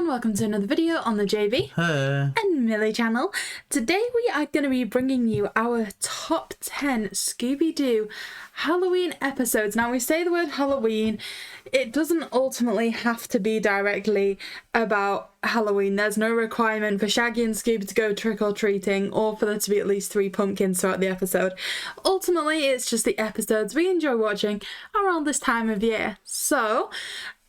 everyone, welcome to another video on the JayBee and Milly channel. Today we are going to be bringing you our top 10 Scooby Doo Halloween episodes. Now we say the word Halloween, it doesn't ultimately have to be directly about Halloween. There's no requirement for Shaggy and Scooby to go trick-or-treating or for there to be at least 3 pumpkins throughout the episode. Ultimately it's just the episodes we enjoy watching around this time of year. So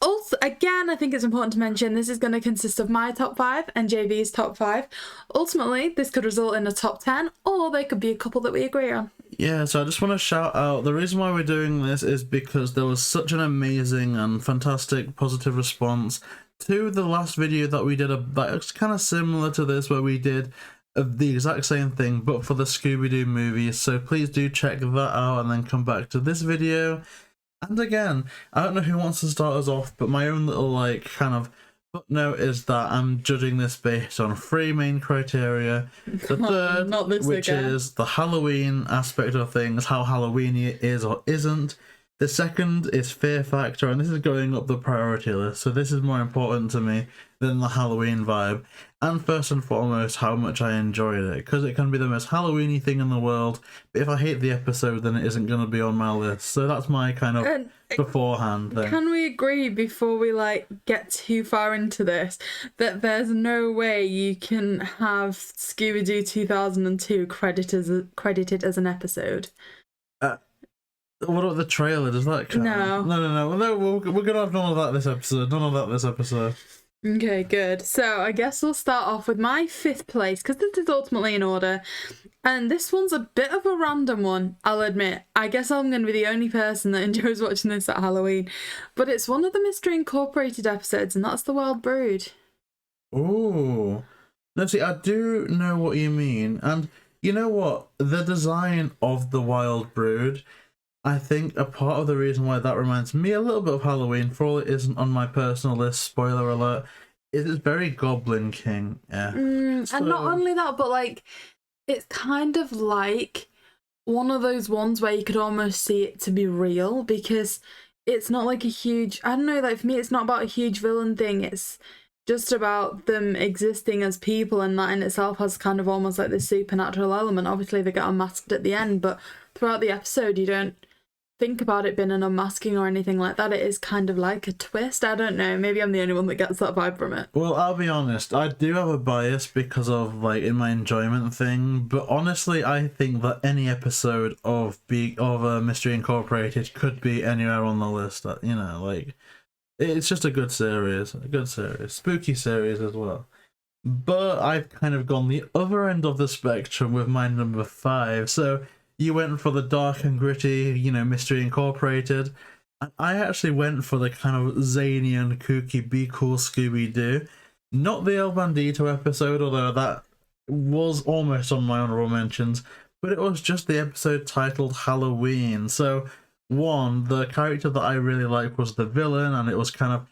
also, again, I think it's important to mention this is going to consist of my top 5 and JayBee's top 5. Ultimately, this could result in a top 10, or there could be a couple that we agree on. Yeah, so I just want to shout out, the reason why we're doing this is because there was such an amazing and fantastic positive response to the last video that we did that's kind of similar to this, where we did the exact same thing but for the Scooby Doo movies. So please do check that out and then come back to this video. And again, I don't know who wants to start us off, but my own little kind of footnote is that I'm judging this based on 3 main criteria. The third, which is the Halloween aspect of things, how Halloweeny it is or isn't. The second is fear factor, and this is going up the priority list, so this is more important to me than the Halloween vibe. And first and foremost, how much I enjoyed it, because it can be the most Halloweeny thing in the world, but if I hate the episode, then it isn't going to be on my list. So that's my kind of beforehand thing. Can we agree, before we get too far into this, that there's no way you can have Scooby Doo 2002 credited as an episode? What about the trailer? Does that count? No, we're gonna have none of that this episode. Okay, good. So I guess we'll start off with my 5th place, because this is ultimately in order. And this one's a bit of a random one, I'll admit. I guess I'm going to be the only person that enjoys watching this at Halloween. But it's one of the Mystery Incorporated episodes, and that's The Wild Brood. Ooh. Now see, I do know what you mean. And you know what? The design of The Wild Brood, I think a part of the reason why that reminds me a little bit of Halloween, for all it isn't on my personal list, spoiler alert, is it's very Goblin King. Yeah. And not only that, but it's kind of like one of those ones where you could almost see it to be real, because it's not like a huge, I don't know, for me it's not about a huge villain thing, it's just about them existing as people, and that in itself has kind of almost like this supernatural element. Obviously they get unmasked at the end, but throughout the episode you don't think about it being an unmasking or anything like that. It is kind of like a twist. I don't know, maybe I'm the only one that gets that vibe from it. Well, I'll be honest, I do have a bias because of in my enjoyment thing, but honestly I think that any episode of Mystery Incorporated could be anywhere on the list. That, you know, it's just a good series, spooky series as well. But I've kind of gone the other end of the spectrum with my number 5. So you went for the dark and gritty, Mystery Incorporated. And I actually went for the kind of zany and kooky Be Cool Scooby Doo. Not the El Bandito episode, although that was almost on my honorable mentions, but it was just the episode titled Halloween. So, the character that I really liked was the villain, and it was kind of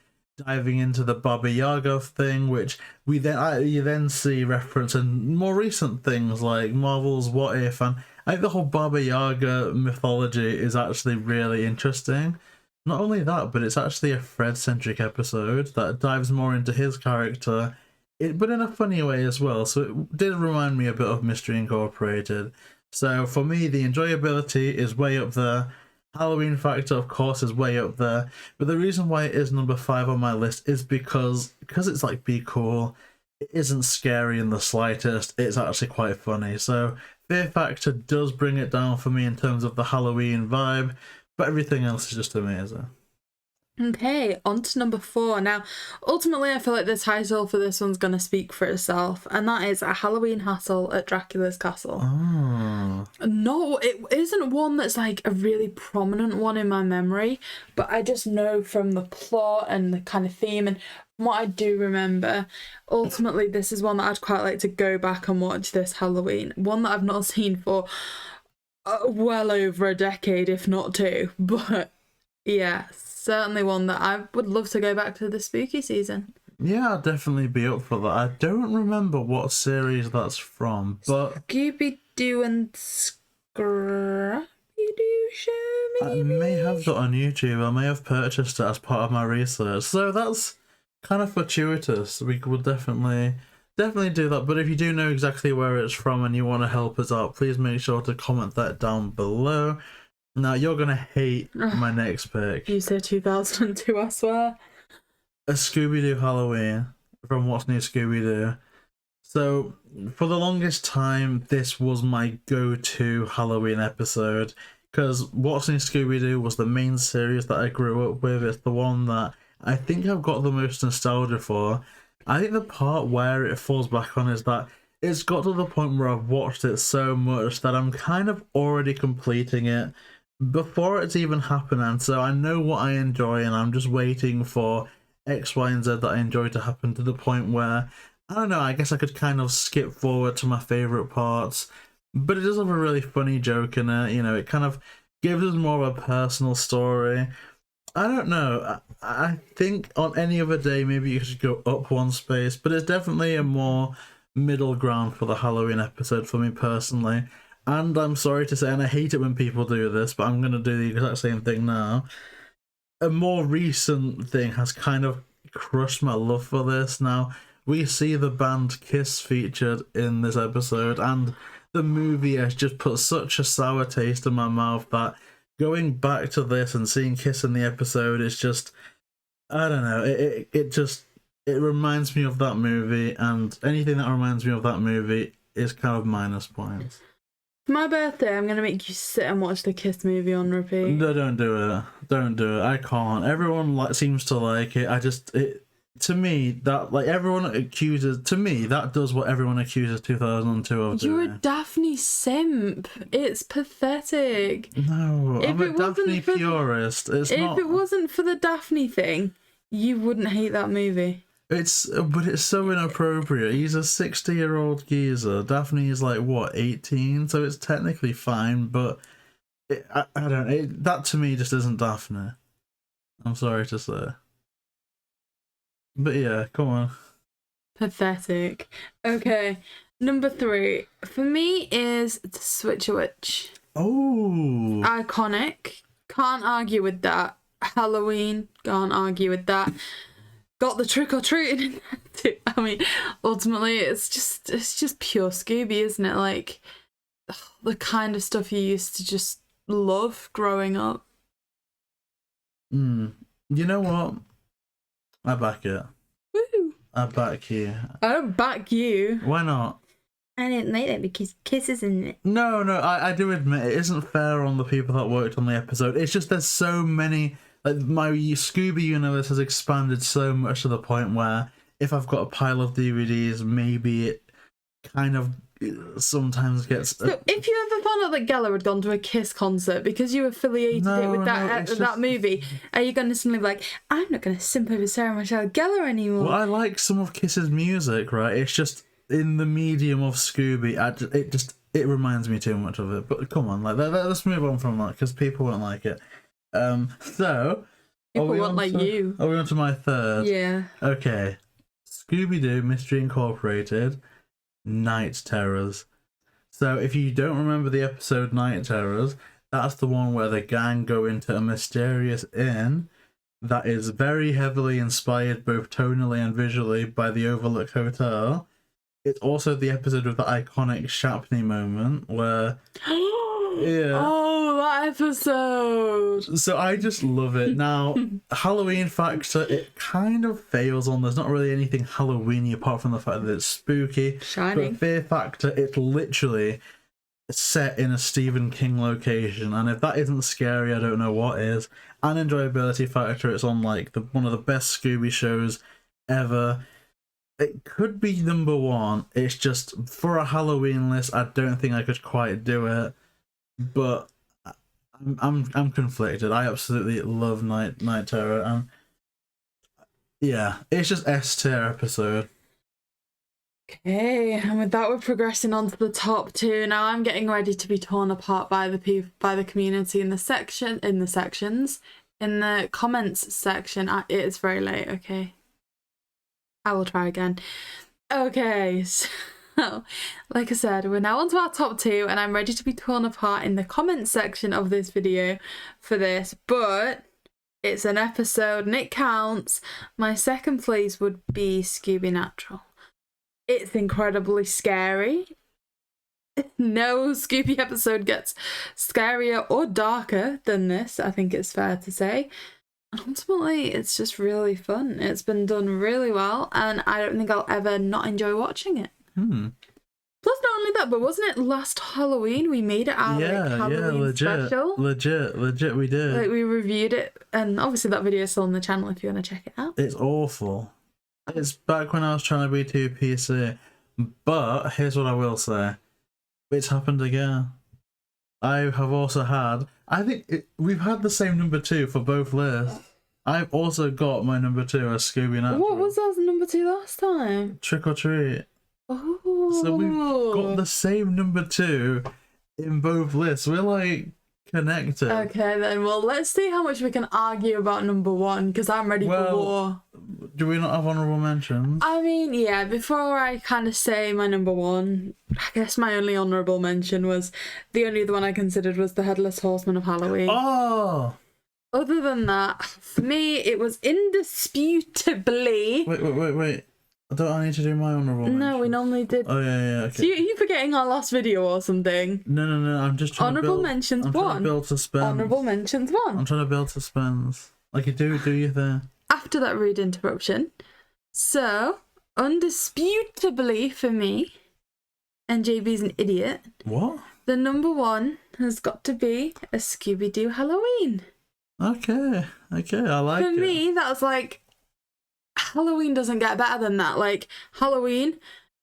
diving into the Baba Yaga thing, which you then see reference in more recent things like Marvel's What If, and I think the whole Baba Yaga mythology is actually really interesting. Not only that, but it's actually a Fred-centric episode that dives more into his character, but in a funny way as well, so it did remind me a bit of Mystery Incorporated. So for me, the enjoyability is way up there. Halloween factor, of course, is way up there, but the reason why it is number 5 on my list is because it's Be Cool. It isn't scary in the slightest, it's actually quite funny, so fear factor does bring it down for me in terms of the Halloween vibe, but everything else is just amazing. Okay, on to number 4. Now, ultimately, I feel like the title for this one's going to speak for itself, and that is A Halloween Hassle at Dracula's Castle. Oh. No, it isn't one that's a really prominent one in my memory, but I just know from the plot and the kind of theme and what I do remember, ultimately, this is one that I'd quite like to go back and watch this Halloween. One that I've not seen for well over a decade, if not 2, but yeah, certainly one that I would love to go back to the spooky season. Yeah, I'd definitely be up for that. I don't remember what series that's from, but Scooby Doo and Scrappy Doo show, maybe? I may have that on YouTube. I may have purchased it as part of my research. So that's kind of fortuitous. We would definitely do that. But if you do know exactly where it's from and you want to help us out, please make sure to comment that down below. Now, you're going to hate my next pick. You said 2002, I swear. A Scooby Doo Halloween from What's New Scooby Doo. So, for the longest time, this was my go-to Halloween episode, because What's New Scooby Doo was the main series that I grew up with. It's the one that I think I've got the most nostalgia for. I think the part where it falls back on is that it's got to the point where I've watched it so much that I'm kind of already completing it before it's even happened, and so I know what I enjoy, and I'm just waiting for X, Y, and Z that I enjoy to happen, to the point where, I don't know, I guess I could kind of skip forward to my favourite parts, but it does have a really funny joke in it, you know, it kind of gives us more of a personal story. I don't know, I think on any other day maybe you should go up one space, but it's definitely a more middle ground for the Halloween episode for me personally. And I'm sorry to say, and I hate it when people do this, but I'm going to do the exact same thing now. A more recent thing has kind of crushed my love for this. Now, we see the band Kiss featured in this episode, and the movie has just put such a sour taste in my mouth that going back to this and seeing Kiss in the episode is just, I don't know, it reminds me of that movie, and anything that reminds me of that movie is kind of minus points. For my birthday, I'm going to make you sit and watch the Kiss movie on repeat. No, don't do it. Don't do it. I can't. Everyone seems to like it. To me, that, like, everyone accuses, to me, that does what everyone accuses 2002 of doing. You're a Daphne simp. It's pathetic. No, I'm a Daphne purist. If it wasn't for the Daphne thing, you wouldn't hate that movie. But it's so inappropriate. He's a 60-year-old geezer. Daphne is like, what, 18? So it's technically fine, but I don't. That to me just isn't Daphne. I'm sorry to say. But yeah, come on. Pathetic. Okay, number 3 for me is the Switcher Witch. Oh, Iconic. Can't argue with that. Halloween. Can't argue with that. Got the trick or treating in there too. I mean, ultimately, it's just pure Scooby, isn't it? Like the kind of stuff you used to just love growing up. You know what? I back it. Woo! I back you. I don't back you. Why not? I didn't like that because Kiss is in it. No, I do admit it isn't fair on the people that worked on the episode. It's just there's so many. Like, my Scooby universe has expanded so much to the point where if I've got a pile of DVDs, maybe it kind of sometimes gets... So if you ever found out that Geller had gone to a Kiss concert because you affiliated it with that movie, are you going to suddenly be like, I'm not going to simp over Sarah Michelle Gellar anymore? Well, I like some of Kiss's music, right? It's just in the medium of Scooby, it reminds me too much of it. But come on, like let's move on from that because people won't like it. So people won't like you. Are we on to my third? Yeah. Okay. Scooby Doo Mystery Incorporated, Night Terrors. So if you don't remember the episode Night Terrors, that's the one where the gang go into a mysterious inn that is very heavily inspired both tonally and visually by the Overlook Hotel. It's also the episode with the iconic Shapley moment where... yeah. Oh, that episode! So I just love it. Now, Halloween factor, it kind of fails on. There's not really anything Halloween-y apart from the fact that it's spooky. Shining. But fear factor, it's literally set in a Stephen King location. And if that isn't scary, I don't know what is. And enjoyability factor, it's on like one of the best Scooby shows ever. It could be number 1. It's just, for a Halloween list, I don't think I could quite do it. But I'm conflicted. I absolutely love Night Terror, and yeah, it's just S tier episode. Okay, and with that, we're progressing on to the top 2. Now I'm getting ready to be torn apart by the community in the comments section. It is very late. Okay, I will try again. Okay, so like I said, we're now on to our top 2, and I'm ready to be torn apart in the comments section of this video for this, but It's an episode and it counts. My second place would be Scooby Natural. It's incredibly scary. No Scooby episode gets scarier or darker than this, I think it's fair to say. And ultimately, it's just really fun. It's been done really well, and I don't think I'll ever not enjoy watching it. Plus, not only that, but wasn't it last Halloween we made it our Halloween special? Legit, we did. Like, we reviewed it, and obviously that video is still on the channel if you want to check it out. It's awful. It's back when I was trying to be too PC. But here's what I will say. It's happened again. I have also had... I think we've had the same number 2 for both lists. I've also got my number 2 as Scooby Natural. What was our number 2 last time? Trick or Treat. Oh. So we've got the same number 2 in both lists. We're like connected. Okay then, well let's see how much we can argue about number 1, because I'm ready for war. Do we not have honourable mentions? I mean, yeah, before I kind of say my number 1, I guess my only honourable mention was, the only other one I considered was the Headless Horseman of Halloween. Oh! Other than that, for me, it was indisputably... Wait. Don't I need to do my honourable mentions? No, we normally did. Oh, yeah, okay. So you forgetting our last video or something? No, I'm just trying honourable to build... mentions I'm 1. trying to build suspense. Honourable mentions 1. I'm trying to build suspense. Like you do your thing. After that rude interruption. So, undisputably for me, and JB's an idiot. What? The number 1 has got to be a Scooby Doo Halloween. Okay, I like it. For me, that was like, Halloween doesn't get better than that. Like, Halloween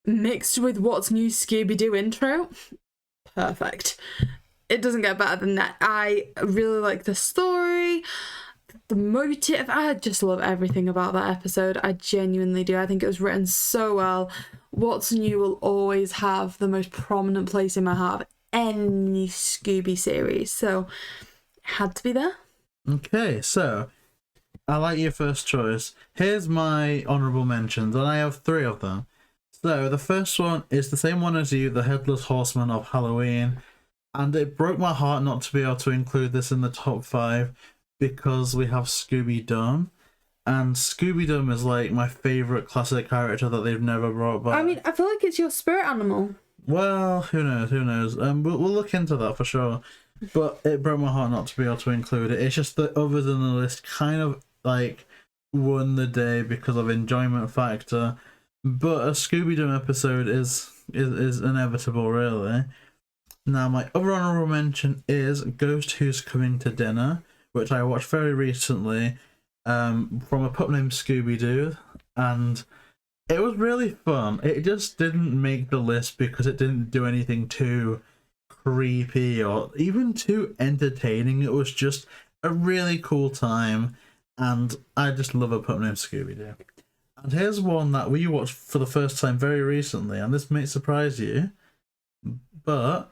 mixed with What's New Scooby Doo intro. Perfect. It doesn't get better than that. I really like the story. The motive, I just love everything about that episode. I genuinely do. I think it was written so well. What's New will always have the most prominent place in my heart of any Scooby series. So, it had to be there. Okay, so, I like your first choice. Here's my honourable mentions, and I have 3 of them. So, the first one is the same one as you, the Headless Horseman of Halloween. And it broke my heart not to be able to include this in the top 5. Because we have Scooby Doo, and Scooby Doo is like my favourite classic character that they've never brought back. I mean, I feel like it's your spirit animal. Well, who knows? We'll look into that for sure. But it broke my heart not to be able to include it. It's just that others in the list kind of like won the day because of enjoyment factor. But a Scooby Doo episode is inevitable, really. Now, my other honourable mention is Ghost Who's Coming to Dinner, which I watched very recently, from a pup named Scooby Doo, and it was really fun. It just didn't make the list because it didn't do anything too creepy or even too entertaining. It was just a really cool time, and I just love a pup named Scooby Doo. And here's one that we watched for the first time very recently, and this may surprise you, but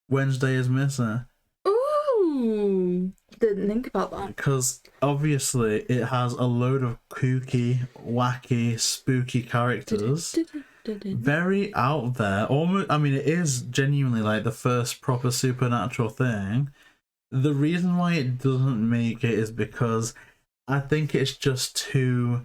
Wednesday is Missing. Ooh, didn't think about that. Because obviously it has a load of kooky, wacky, spooky characters. Very out there. Almost, I mean, it is genuinely like the first proper supernatural thing. The reason why it doesn't make it is because I think it's just too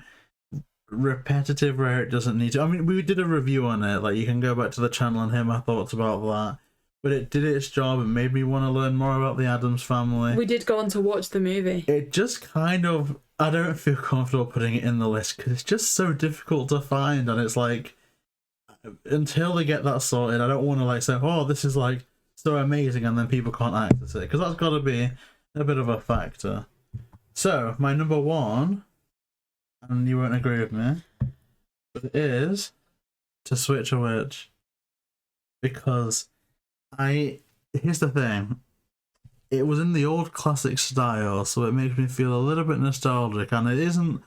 repetitive where it doesn't need to. I mean, we did a review on it. Like, you can go back to the channel and hear my thoughts about that. But it did its job. It made me want to learn more about the Addams Family. We did go on to watch the movie. It just kind of... I don't feel comfortable putting it in the list because it's just so difficult to find. And it's like, until they get that sorted, I don't want to like say, oh, this is like so amazing, and then people can't access it. Because that's got to be a bit of a factor. So, my number 1, and you won't agree with me, but it is To Switch a Witch. Because... here's the thing, it was in the old classic style, so it makes me feel a little bit nostalgic, and it isn't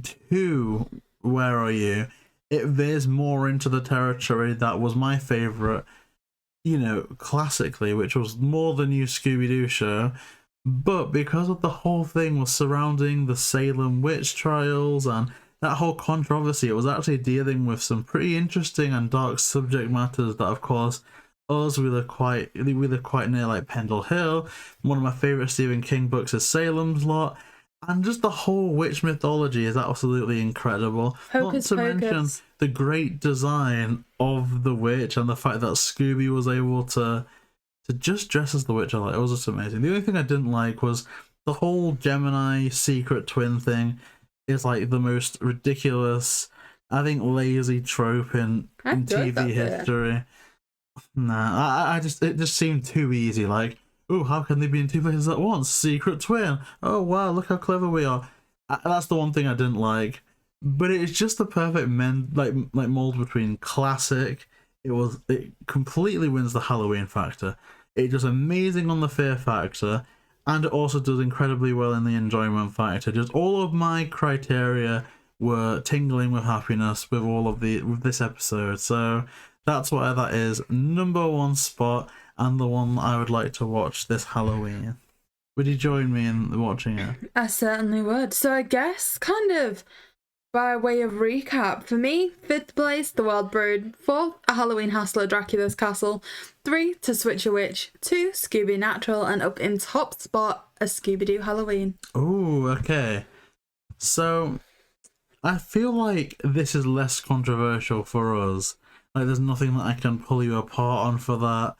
too Where Are You? It veers more into the territory that was my favourite, you know, classically, which was more the new Scooby-Doo show, but because of the whole thing was surrounding the Salem witch trials and that whole controversy, it was actually dealing with some pretty interesting and dark subject matters that, of course, we live quite near like Pendle Hill. One of my favourite Stephen King books is Salem's Lot, And just the whole witch mythology is absolutely incredible. Hocus Not to mention pocus. the great design of the witch and the fact that Scooby was able to just dress as the witch. It was just amazing. The only thing I didn't like was the whole Gemini secret twin thing is like the most ridiculous, I think, lazy trope in TV history. Nah, it just seemed too easy. Like, oh, how can they be in two places at once? Secret twin. Oh wow, look how clever we are. That's the one thing I didn't like. But it's just the perfect mold between classic. It completely wins the Halloween factor. It does amazing on the fear factor, and it also does incredibly well in the enjoyment factor. Just all of my criteria were tingling with happiness with this episode. So that's why that is #1 spot and the one I would like to watch this Halloween. Would you join me in watching it? I certainly would. So I guess kind of by way of recap, for me, 5th place, The Wild Brood. 4th, A Halloween Hassle at Dracula's Castle. 3, To Switch a Witch. 2, Scooby Natural. And up in top spot, A Scooby Doo Halloween. Oh, okay. So I feel like this is less controversial for us. Like, there's nothing that I can pull you apart on for that.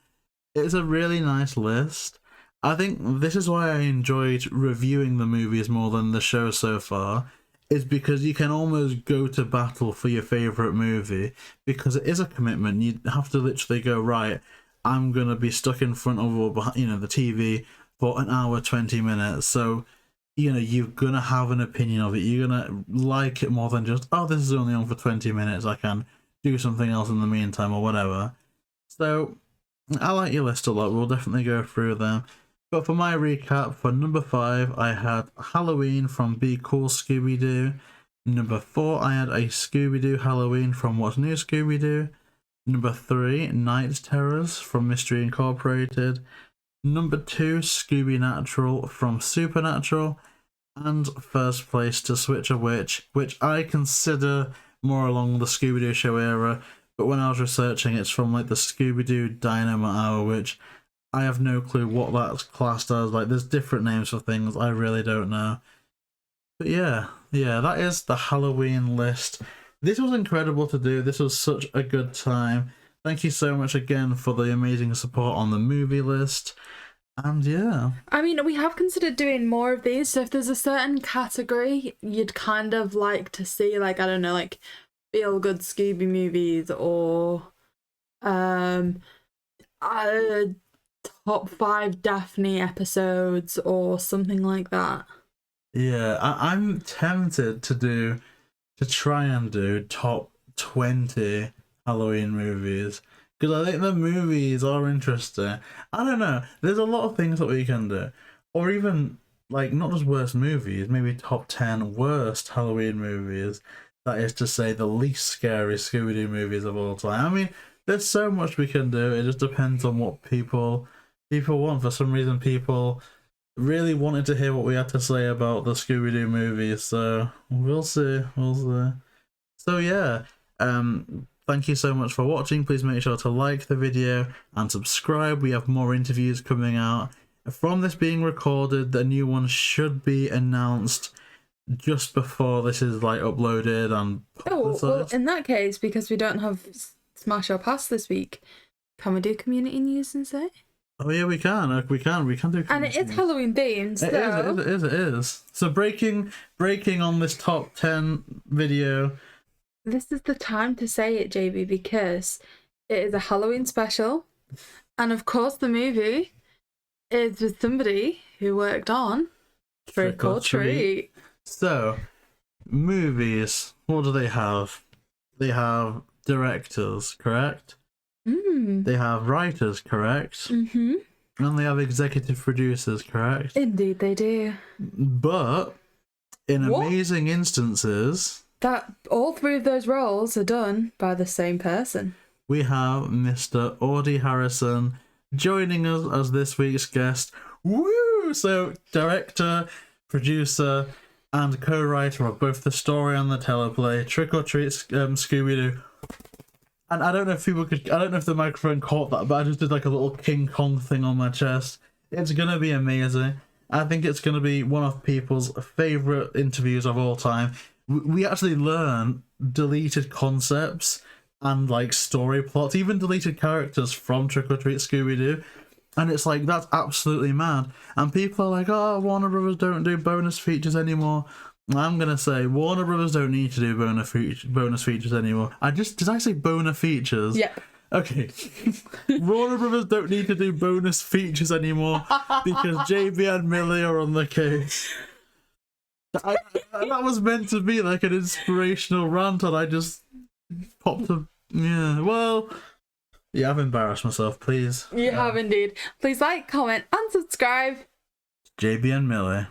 It's a really nice list. I think this is why I enjoyed reviewing the movies more than the show so far, is because you can almost go to battle for your favourite movie, because it is a commitment. You have to literally go, right, I'm going to be stuck in front of the TV for an hour, 20 minutes. So, you're going to have an opinion of it. You're going to like it more than just, oh, this is only on for 20 minutes. I can do something else in the meantime or whatever. So I like your list a lot. We'll definitely go through them. But for my recap, for #5, I had Halloween from Be Cool Scooby Doo. #4, I had a Scooby Doo Halloween from What's New Scooby Doo. #3, Night Terrors from Mystery Incorporated. #2, Scooby Natural from Supernatural. And first place, To Switch a Witch, which I consider more along the Scooby Doo show era. But when I was researching, it's from like the Scooby Doo Dynamite Hour, which I have no clue what that's classed as. Like, there's different names for things. I really don't know. But yeah, that is the Halloween list. This was incredible to do. This was such a good time. Thank you so much again for the amazing support on the movie list. And yeah. I mean, we have considered doing more of these. So if there's a certain category you'd kind of like to see, like, I don't know, like feel good Scooby movies or top 5 Daphne episodes or something like that. Yeah, I'm tempted to try and do top 20 Halloween movies, because I think the movies are interesting. I don't know, there's a lot of things that we can do, or even like not just worst movies, maybe top 10 worst Halloween movies. That is to say, the least scary Scooby Doo movies of all time. I mean, there's so much we can do. It just depends on what people want. For some reason, people really wanted to hear what we had to say about the Scooby Doo movies, so we'll see. So yeah, thank you so much for watching. Please make sure to like the video and subscribe. We have more interviews coming out. From this being recorded, the new one should be announced just before this is like uploaded and publicized. Well, in that case, because we don't have Smash or Pass this week, can we do community news instead? Oh yeah, we can. We can do. And it is Halloween themed. So... It is. So breaking on this top 10 video. This is the time to say it, JayBee, because it is a Halloween special, and of course the movie is with somebody who worked on Trick or Treat. So, movies. What do they have? They have directors, correct? They have writers, correct? Mm-hmm. And they have executive producers, correct? Indeed they do. But, in amazing instances... that all 3 of those roles are done by the same person. We have Mr. Audie Harrison joining us as this week's guest. Woo! So, director, producer, and co-writer of both the story and the teleplay, Trick or Treat Scooby Doo. And I don't know if the microphone caught that, but I just did like a little King Kong thing on my chest. It's gonna be amazing. I think it's going to be one of people's favourite interviews of all time. We actually learn deleted concepts and like story plots, even deleted characters from Trick or Treat Scooby Doo. And it's like, that's absolutely mad. And people are like, oh, Warner Brothers don't do bonus features anymore. I'm going to say Warner Brothers don't need to do bonus features anymore. Did I say boner features? Yeah. Okay. Warner Brothers don't need to do bonus features anymore because JayBee and Milly are on the case. That was meant to be like an inspirational rant, and I just popped a... Yeah, well... Yeah, I've embarrassed myself, please. You have indeed. Please like, comment, and subscribe. JayBee and Milly.